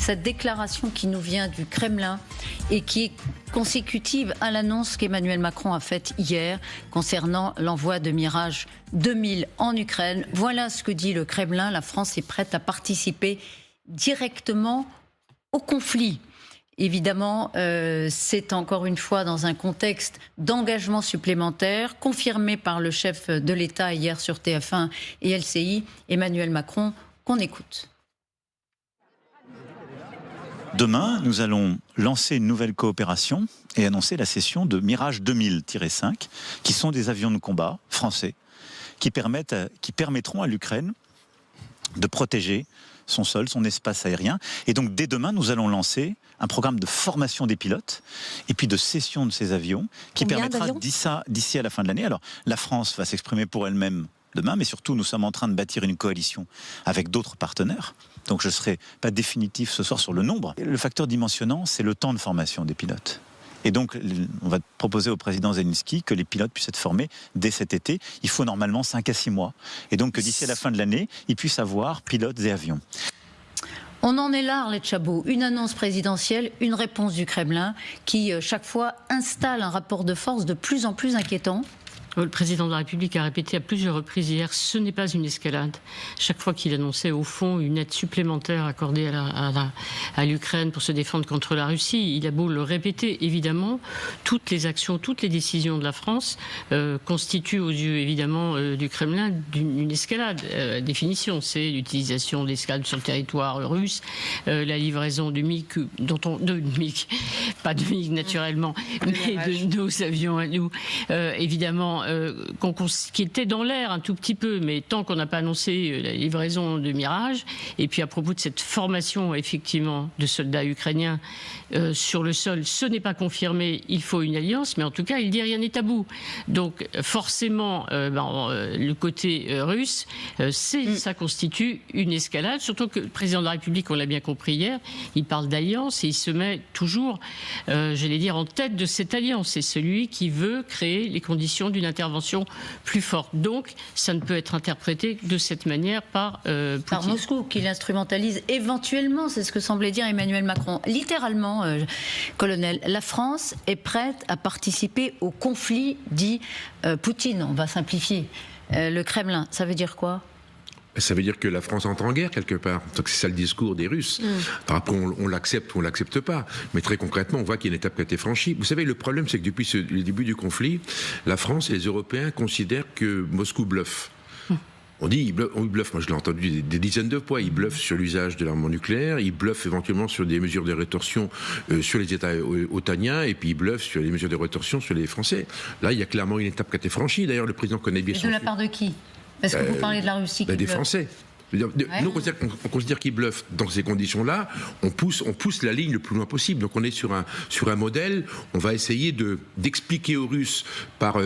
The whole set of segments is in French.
cette déclaration qui nous vient du Kremlin et qui est consécutive à l'annonce qu'Emmanuel Macron a faite hier concernant l'envoi de Mirage 2000 en Ukraine. Voilà ce que dit le Kremlin. La France est prête à participer directement au conflit. Évidemment, c'est encore une fois dans un contexte d'engagement supplémentaire confirmé par le chef de l'État hier sur TF1 et LCI, Emmanuel Macron, qu'on écoute. Demain, nous allons lancer une nouvelle coopération et annoncer la cession de Mirage 2000-5, qui sont des avions de combat français, qui permettront à l'Ukraine de protéger son sol, son espace aérien. Et donc, dès demain, nous allons lancer un programme de formation des pilotes et puis de cession de ces avions qui permettra d'ici à la fin de l'année. Alors, la France va s'exprimer pour elle-même demain, mais surtout, nous sommes en train de bâtir une coalition avec d'autres partenaires. Donc, je ne serai pas définitif ce soir sur le nombre. Le facteur dimensionnant, c'est le temps de formation des pilotes. Et donc, on va proposer au président Zelensky que les pilotes puissent être formés dès cet été. Il faut normalement 5 à 6 mois. Et donc, que d'ici à la fin de l'année, ils puissent avoir pilotes et avions. On en est là, Arlette Chabot. Une annonce présidentielle, une réponse du Kremlin qui, chaque fois, installe un rapport de force de plus en plus inquiétant. Le président de la République a répété à plusieurs reprises hier, ce n'est pas une escalade. Chaque fois qu'il annonçait au fond une aide supplémentaire accordée à l'Ukraine pour se défendre contre la Russie, il a beau le répéter, évidemment, toutes les actions, toutes les décisions de la France constituent aux yeux, évidemment, du Kremlin une escalade. Définition, c'est l'utilisation d'escalades sur le territoire russe, la livraison du MiG, pas de MiG naturellement, mais de nos avions à nous, évidemment, qui était dans l'air un tout petit peu, mais tant qu'on n'a pas annoncé la livraison de Mirage. Et puis à propos de cette formation, effectivement, de soldats ukrainiens sur le sol, ce n'est pas confirmé, il faut une alliance, mais en tout cas, il dit rien n'est tabou. Donc forcément, le côté russe, ça constitue une escalade, surtout que le président de la République, on l'a bien compris hier, il parle d'alliance et il se met toujours, j'allais dire, en tête de cette alliance. C'est celui qui veut créer les conditions d'une intervention plus forte. Donc, ça ne peut être interprété de cette manière par Poutine. Par Moscou, qui l'instrumentalise éventuellement, c'est ce que semblait dire Emmanuel Macron. Littéralement, colonel, la France est prête à participer au conflit, dit Poutine. On va simplifier. Le Kremlin, ça veut dire quoi ? Ça veut dire que la France entre en guerre quelque part. Donc c'est ça le discours des Russes. Après, on l'accepte ou on l'accepte pas. Mais très concrètement, on voit qu'il y a une étape qui a été franchie. Vous savez, le problème, c'est que depuis le début du conflit, la France et les Européens considèrent que Moscou bluffe. On dit, il bluffe, moi je l'ai entendu des dizaines de fois, il bluffe sur l'usage de l'armement nucléaire, il bluffe éventuellement sur des mesures de rétorsion sur les États otaniens, et puis il bluffe sur les mesures de rétorsion sur les Français. Là, il y a clairement une étape qui a été franchie. D'ailleurs, le président connaît bien de la part de qui ? Parce que vous parlez de la Russie qui des Français. Nous, on considère qu'ils bluffent. Dans ces conditions-là, on pousse la ligne le plus loin possible. Donc on est sur un modèle, on va essayer d'expliquer aux Russes par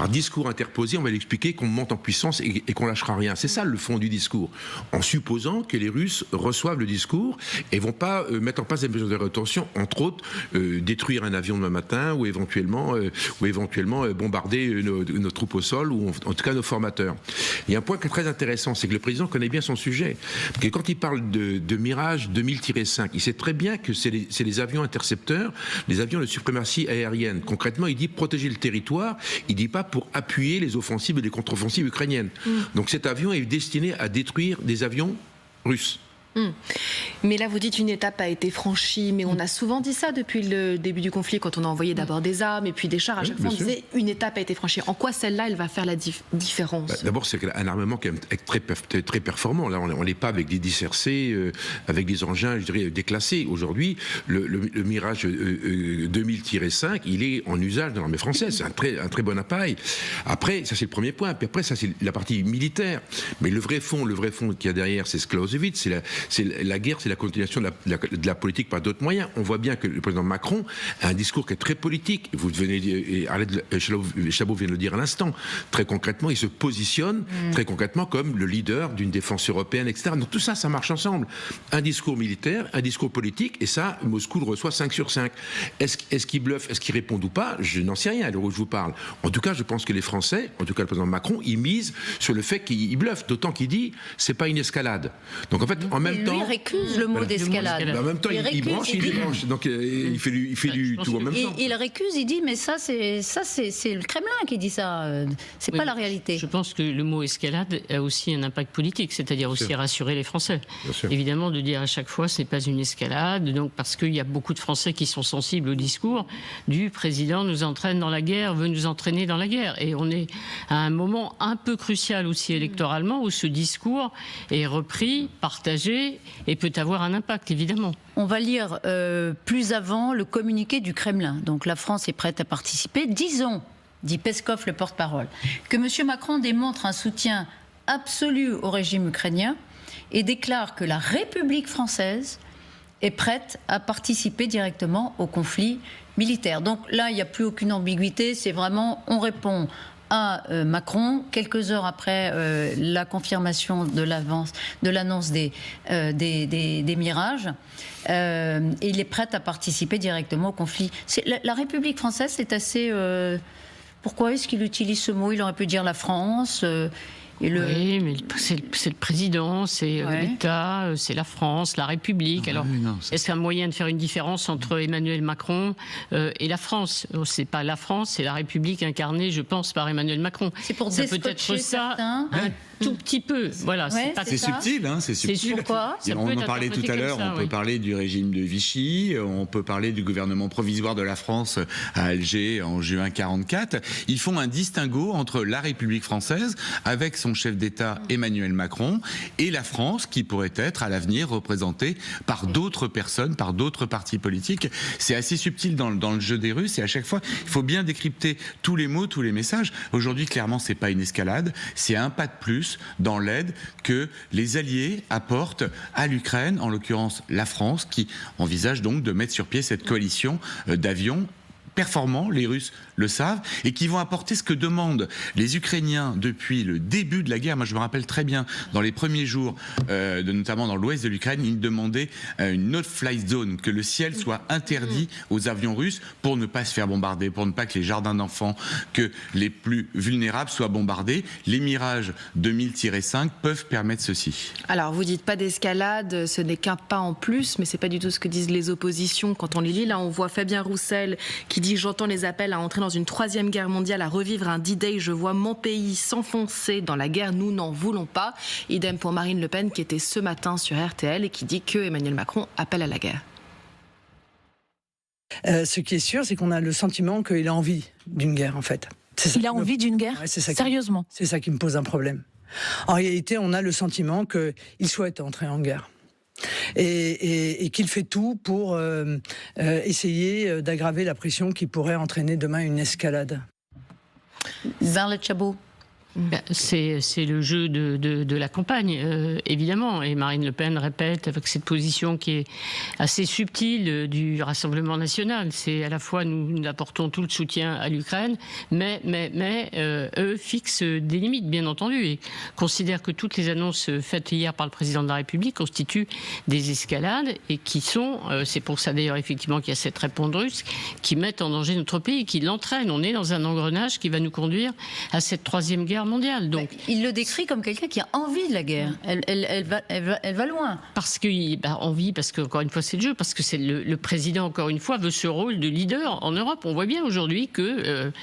discours interposé, on va l'expliquer qu'on monte en puissance et qu'on lâchera rien. C'est ça le fond du discours. En supposant que les Russes reçoivent le discours et vont pas mettre en place des mesures de rétention, entre autres détruire un avion demain matin ou éventuellement bombarder nos troupes au sol ou en tout cas nos formateurs. Il y a un point qui est très intéressant, c'est que le président connaît bien son sujet. Parce que quand il parle de Mirage 2000-5, il sait très bien que c'est les avions intercepteurs, les avions de suprématie aérienne. Concrètement, il dit protéger le territoire, il dit pas pour appuyer les offensives et les contre-offensives ukrainiennes. Donc cet avion est destiné à détruire des avions russes. Mais là, vous dites une étape a été franchie, mais on a souvent dit ça depuis le début du conflit, quand on a envoyé d'abord des armes et puis des chars. À chaque fois, on disait une étape a été franchie. En quoi celle-là, elle va faire la différence ? D'abord, c'est un armement qui est très performant. Là, on n'est pas avec des dispersés, avec des engins, je dirais, déclassés. Aujourd'hui, le Mirage 2000-5, il est en usage dans l'armée française. C'est un très bon appareil. Après, ça c'est le premier point. Puis après, ça c'est la partie militaire. Mais le vrai fond qu'il y a derrière, c'est ce Clausewitz, c'est la guerre, c'est la continuation de la politique par d'autres moyens. On voit bien que le président Macron a un discours qui est très politique. Vous venez, Arlette Chabot vient de le dire à l'instant. Très concrètement, il se positionne très concrètement comme le leader d'une défense européenne, etc. Donc tout ça, ça marche ensemble. Un discours militaire, un discours politique, et ça, Moscou le reçoit 5 sur 5. Est-ce qu'il bluffe, est-ce qu'il répond ou pas ? Je n'en sais rien à l'heure où je vous parle. En tout cas, je pense que les Français, en tout cas le président Macron, il mise sur le fait qu'il bluffe, d'autant qu'il dit c'est pas une escalade. Donc en fait, en même même temps, lui récuse le mot d'escalade. En même temps, il branche, il débranche. Donc il fait du tout en même temps. Il récuse, il dit, mais ça c'est le Kremlin qui dit ça. C'est pas la réalité. Je pense que le mot escalade a aussi un impact politique, c'est-à-dire aussi rassurer les Français. Évidemment, de dire à chaque fois, ce n'est pas une escalade, donc parce qu'il y a beaucoup de Français qui sont sensibles au discours du président nous entraîne dans la guerre, veut nous entraîner dans la guerre. Et on est à un moment un peu crucial aussi électoralement où ce discours est repris, partagé et peut avoir un impact, évidemment. On va lire plus avant le communiqué du Kremlin. Donc la France est prête à participer. Disons, dit Peskov, le porte-parole, que M. Macron démontre un soutien absolu au régime ukrainien et déclare que la République française est prête à participer directement au conflit militaire. Donc là, il n'y a plus aucune ambiguïté, c'est vraiment, on répond à Macron, quelques heures après la confirmation de l'annonce des Mirages, et il est prêt à participer directement au conflit. La République française, c'est assez... pourquoi est-ce qu'il utilise ce mot? Il aurait pu dire la France... Oui, mais c'est le président, c'est l'État, c'est la France, la République. Alors, est-ce qu'un moyen de faire une différence entre Emmanuel Macron et la France? C'est pas la France, c'est la République incarnée, je pense, par Emmanuel Macron. C'est pour ça peut être ça un tout petit peu. Voilà, c'est subtil, hein, c'est subtil. C'est pourquoi on en parlait tout à l'heure. On peut parler du régime de Vichy, on peut parler du gouvernement provisoire de la France à Alger en juin 1944. Ils font un distinguo entre la République française avec son chef d'État Emmanuel Macron et la France qui pourrait être à l'avenir représentée par d'autres personnes, par d'autres partis politiques. C'est assez subtil dans le jeu des Russes et à chaque fois il faut bien décrypter tous les mots, tous les messages. Aujourd'hui, clairement, c'est pas une escalade, c'est un pas de plus dans l'aide que les alliés apportent à l'Ukraine, en l'occurrence la France, qui envisage donc de mettre sur pied cette coalition d'avions performants, les Russes le savent, et qui vont apporter ce que demandent les Ukrainiens depuis le début de la guerre. Moi, je me rappelle très bien, dans les premiers jours, notamment dans l'ouest de l'Ukraine, ils demandaient une no-fly zone, que le ciel soit interdit aux avions russes pour ne pas se faire bombarder, pour ne pas que les jardins d'enfants, que les plus vulnérables soient bombardés. Les Mirages 2000-5 peuvent permettre ceci. Alors, vous dites pas d'escalade, ce n'est qu'un pas en plus, mais c'est pas du tout ce que disent les oppositions quand on les lit. Là, on voit Fabien Roussel qui dit « J'entends les appels à entrer dans une troisième guerre mondiale, à revivre un D-Day. Je vois mon pays s'enfoncer dans la guerre. Nous n'en voulons pas. » Idem pour Marine Le Pen qui était ce matin sur RTL et qui dit que Emmanuel Macron appelle à la guerre. Ce qui est sûr, c'est qu'on a le sentiment qu'il a envie d'une guerre, en fait. Il a envie d'une guerre? Ouais, Sérieusement? C'est ça qui me pose un problème. En réalité, on a le sentiment qu'il souhaite entrer en guerre. Et qu'il fait tout pour essayer d'aggraver la pression qui pourrait entraîner demain une escalade. Zarlet Chabot. C'est le jeu de la campagne, évidemment. Et Marine Le Pen répète avec cette position qui est assez subtile du Rassemblement national. C'est à la fois nous apportons tout le soutien à l'Ukraine, mais eux fixent des limites, bien entendu, et considèrent que toutes les annonces faites hier par le président de la République constituent des escalades et qui sont, c'est pour ça d'ailleurs effectivement qu'il y a cette réponse russe, qui mettent en danger notre pays, qui l'entraînent. On est dans un engrenage qui va nous conduire à cette troisième guerre mondiale. Donc, il le décrit comme quelqu'un qui a envie de la guerre. Elle va loin. Parce que envie, parce que encore une fois c'est le jeu, parce que c'est le président encore une fois veut ce rôle de leader en Europe. On voit bien aujourd'hui que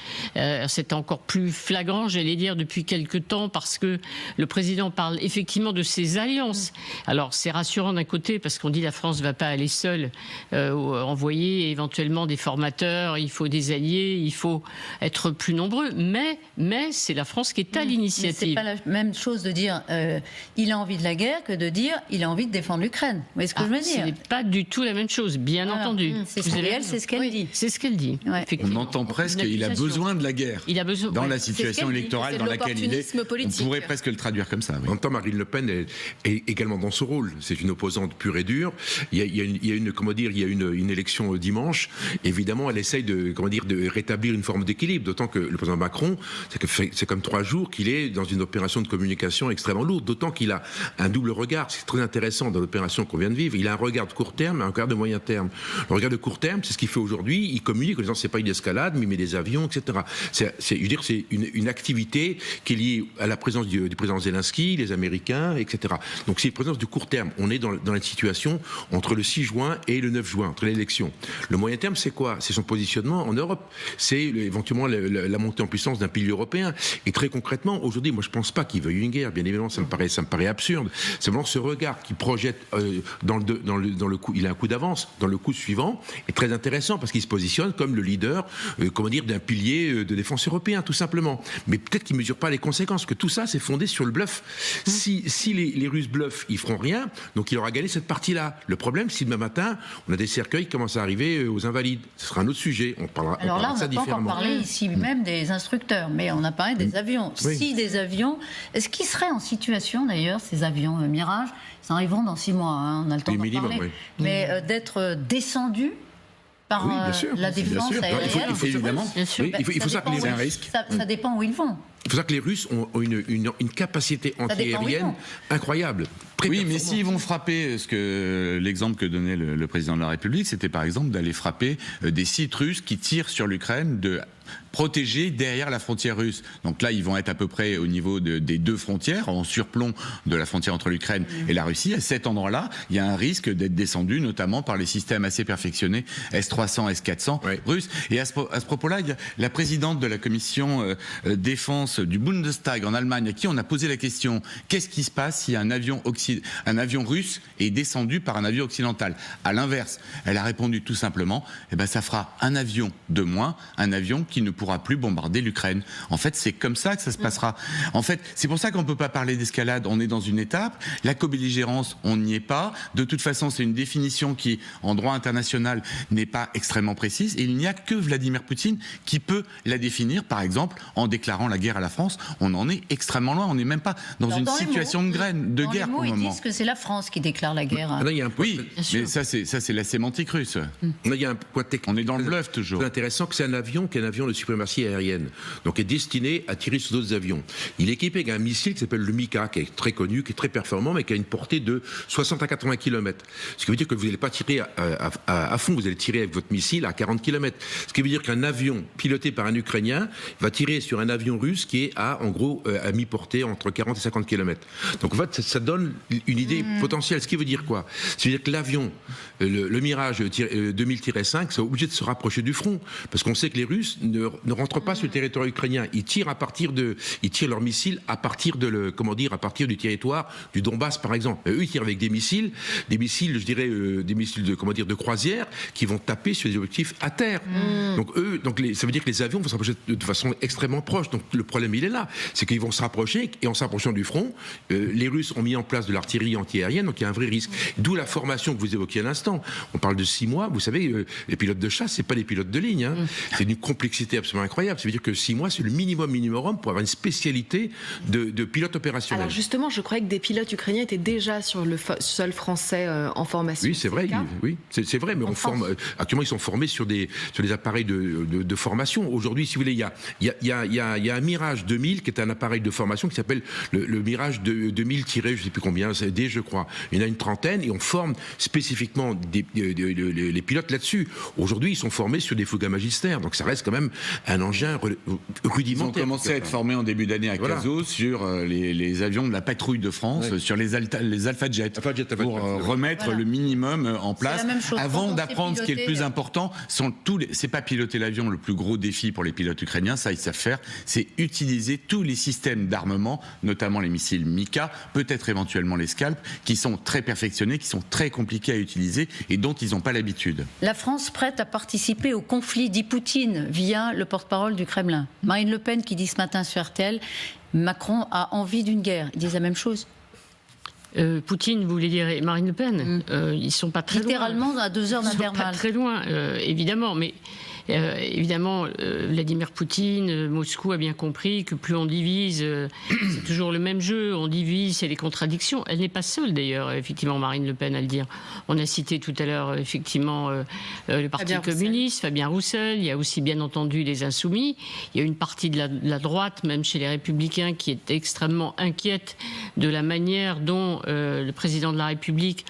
c'est encore plus flagrant, j'allais dire, depuis quelque temps, parce que le président parle effectivement de ses alliances. Alors c'est rassurant d'un côté parce qu'on dit la France ne va pas aller seule, envoyer éventuellement des formateurs, il faut des alliés, il faut être plus nombreux. Mais c'est la France qui est à l'initiative. C'est pas la même chose de dire il a envie de la guerre que de dire il a envie de défendre l'Ukraine. Vous voyez ce que je veux dire? Ce n'est pas du tout la même chose, bien entendu. C'est ce qu'elle dit. C'est ce qu'elle dit. Ouais. On entend presque qu'il a besoin de la guerre. Il a besoin, dans la situation électorale dans laquelle il est. On pourrait presque le traduire comme ça. Oui. En même temps, Marine Le Pen est également dans ce rôle. C'est une opposante pure et dure. Il y a une élection dimanche. Évidemment, elle essaye de rétablir une forme d'équilibre. D'autant que le président Macron, c'est comme 3 jours. jour qu'il est dans une opération de communication extrêmement lourde, d'autant qu'il a un double regard. C'est très intéressant dans l'opération qu'on vient de vivre. Il a un regard de court terme et un regard de moyen terme. Le regard de court terme, c'est ce qu'il fait aujourd'hui. Il communique en disant c'est pas une escalade, mais il met des avions, etc. C'est une activité qui est liée à la présence du président Zelensky, les Américains, etc. Donc c'est une présence de court terme. On est dans la situation entre le 6 juin et le 9 juin, entre l'élection. Le moyen terme, c'est quoi? C'est son positionnement en Europe. C'est éventuellement la montée en puissance d'un pilier européen. Et très concrètement, aujourd'hui, moi je pense pas qu'il veuille une guerre. Bien évidemment, ça me paraît absurde. C'est vraiment ce regard qui projette dans le coup. Il a un coup d'avance dans le coup suivant est très intéressant parce qu'il se positionne comme le leader, d'un pilier de défense européen, tout simplement. Mais peut-être qu'il ne mesure pas les conséquences, que tout ça, c'est fondé sur le bluff. Si les Russes bluffent, ils feront rien, donc il aura gagné cette partie-là. Le problème, si demain matin, on a des cercueils qui commencent à arriver aux Invalides, ce sera un autre sujet. On parlera de ça différemment. Alors là, on n'a pas encore parlé ici même des instructeurs, mais on a parlé des avions. Oui. Si des avions, est-ce qu'ils seraient en situation, d'ailleurs, ces avions Mirage, ils arriveront dans 6 mois, hein, on a le temps d'en parler, mais d'être descendus par la défense aérienne. Il faut évidemment. Bien sûr. Il faut ça que c'est un risque. Ça dépend où ils vont. Il faut savoir que les Russes ont une capacité antiaérienne incroyable. Oui, mais s'ils vont frapper, l'exemple que donnait le président de la République, c'était par exemple d'aller frapper des sites russes qui tirent sur l'Ukraine, protégés derrière la frontière russe. Donc là, ils vont être à peu près au niveau des deux frontières, en surplomb de la frontière entre l'Ukraine et la Russie. À cet endroit-là, il y a un risque d'être descendu, notamment par les systèmes assez perfectionnés S-300, S-400 russes. Et à ce propos-là, il y a la présidente de la commission défense du Bundestag en Allemagne, à qui on a posé la question, qu'est-ce qui se passe si un avion russe est descendu par un avion occidental? À l'inverse, elle a répondu tout simplement, ça fera un avion de moins, un avion qui ne pourra plus bombarder l'Ukraine. En fait, c'est comme ça que ça se passera. En fait, c'est pour ça qu'on ne peut pas parler d'escalade. On est dans une étape. La co-belligérance, on n'y est pas. De toute façon, c'est une définition qui, en droit international, n'est pas extrêmement précise. Et il n'y a que Vladimir Poutine qui peut la définir, par exemple, en déclarant la guerre à la France. On en est extrêmement loin. On n'est même pas dans une situation de guerre pour le moment. Ils disent que c'est la France qui déclare la guerre. Oui, mais ça, c'est la sémantique russe. Là, il y a un point technique. On est dans le bluff toujours. C'est intéressant que c'est un avion de suprématie aérienne, donc est destiné à tirer sur d'autres avions. Il est équipé avec un missile qui s'appelle le Mika, qui est très connu, qui est très performant, mais qui a une portée de 60 à 80 km. Ce qui veut dire que vous n'allez pas tirer à fond, vous allez tirer avec votre missile à 40 km. Ce qui veut dire qu'un avion piloté par un Ukrainien va tirer sur un avion russe qui est à mi-portée entre 40 et 50 km. Donc en fait, ça donne une idée potentielle. Ce qui veut dire quoi? Ça veut dire que l'avion, le Mirage 2000-5, c'est obligé de se rapprocher du front, parce qu'on sait que les Russes ne rentrent pas sur le territoire ukrainien. Ils tirent leurs missiles à partir du territoire du Donbass, par exemple. Eux, ils tirent avec des missiles, je dirais, des missiles de croisière qui vont taper sur des objectifs à terre. Donc ça veut dire que les avions vont se rapprocher de façon extrêmement proche. Donc le problème, il est là. C'est qu'ils vont se rapprocher, et en s'approchant du front, les Russes ont mis en place de l'artillerie anti-aérienne, donc il y a un vrai risque. D'où la formation que vous évoquiez à l'instant. On parle de 6 mois. Vous savez, les pilotes de chasse, c'est pas des pilotes de ligne. C'est une complexité absolument incroyable. Ça veut dire que 6 mois, c'est le minimum pour avoir une spécialité de pilote opérationnel. Alors justement, je croyais que des pilotes ukrainiens étaient déjà sur le sol français en formation. Oui, c'est vrai. C'est vrai, mais actuellement, ils sont formés sur des appareils de formation. Aujourd'hui, si vous voulez, il y a un Mirage 2000 qui est un appareil de formation qui s'appelle le Mirage 2000 je ne sais plus combien, c'est D, je crois. Il y en a une trentaine et on forme spécifiquement les pilotes là-dessus. Aujourd'hui, ils sont formés sur des Fuga Magister, donc ça reste quand même un engin rudimentaire. Ils ont commencé à être formés en début d'année à Cazaux sur les avions de la patrouille de France, sur les Alpha Jet, pour remettre le minimum en place. Avant d'apprendre ce qui est le plus important, c'est pas piloter l'avion le plus gros défi pour les pilotes ukrainiens, ça ils savent faire, c'est utiliser tous les systèmes d'armement, notamment les missiles Mika, peut-être éventuellement les Scalp, qui sont très perfectionnés, qui sont très compliqués à utiliser et dont ils n'ont pas l'habitude. La France prête à participer au conflit, dit Poutine, via le porte-parole du Kremlin. Marine Le Pen qui dit ce matin sur RTL, Macron a envie d'une guerre. Ils disent la même chose. Poutine, vous voulez dire, et Marine Le Pen, ils ne sont pas très littéralement loin. à 2 heures d'intervalle. Ils ne sont pas très loin, évidemment, mais Évidemment, Vladimir Poutine, Moscou a bien compris que plus on divise, c'est toujours le même jeu. On divise, c'est les contradictions. Elle n'est pas seule d'ailleurs, effectivement, Marine Le Pen à le dire. On a cité tout à l'heure, effectivement, le Parti communiste, Fabien Roussel. Il y a aussi, bien entendu, les Insoumis. Il y a une partie de la droite, même chez les Républicains, qui est extrêmement inquiète de la manière dont le président de la République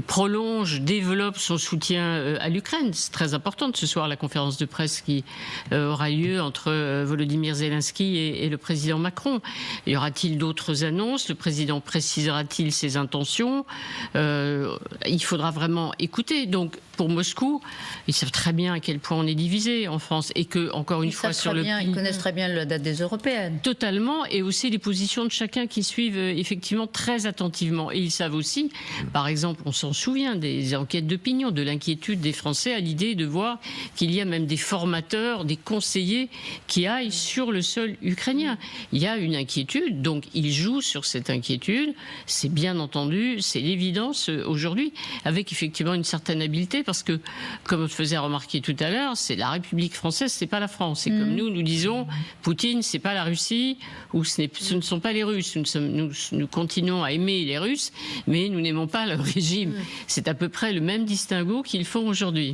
prolonge, développe son soutien à l'Ukraine. C'est très important ce soir, la conférence de presse qui aura lieu entre Volodymyr Zelensky et le président Macron. Y aura-t-il d'autres annonces? Le président précisera-t-il ses intentions? Il faudra vraiment écouter. Donc, pour Moscou, ils savent très bien à quel point on est divisé en France et que, encore une fois, sur le... Ils connaissent très bien la date des européennes. Totalement, et aussi les positions de chacun qui suivent effectivement très attentivement. Et ils savent aussi, par exemple, on s'en souvient des enquêtes d'opinion, de l'inquiétude des Français à l'idée de voir qu'il y a même des formateurs, des conseillers qui aillent sur le sol ukrainien. Il y a une inquiétude, donc ils jouent sur cette inquiétude. C'est bien entendu, c'est l'évidence aujourd'hui, avec effectivement une certaine habileté, parce que, comme on faisait remarquer tout à l'heure, c'est la République française, c'est pas la France. Et comme nous disons, Poutine, c'est pas la Russie, ou ce ne sont pas les Russes. Nous continuons à aimer les Russes, mais nous n'aimons pas leur régime. C'est à peu près le même distinguo qu'ils font aujourd'hui.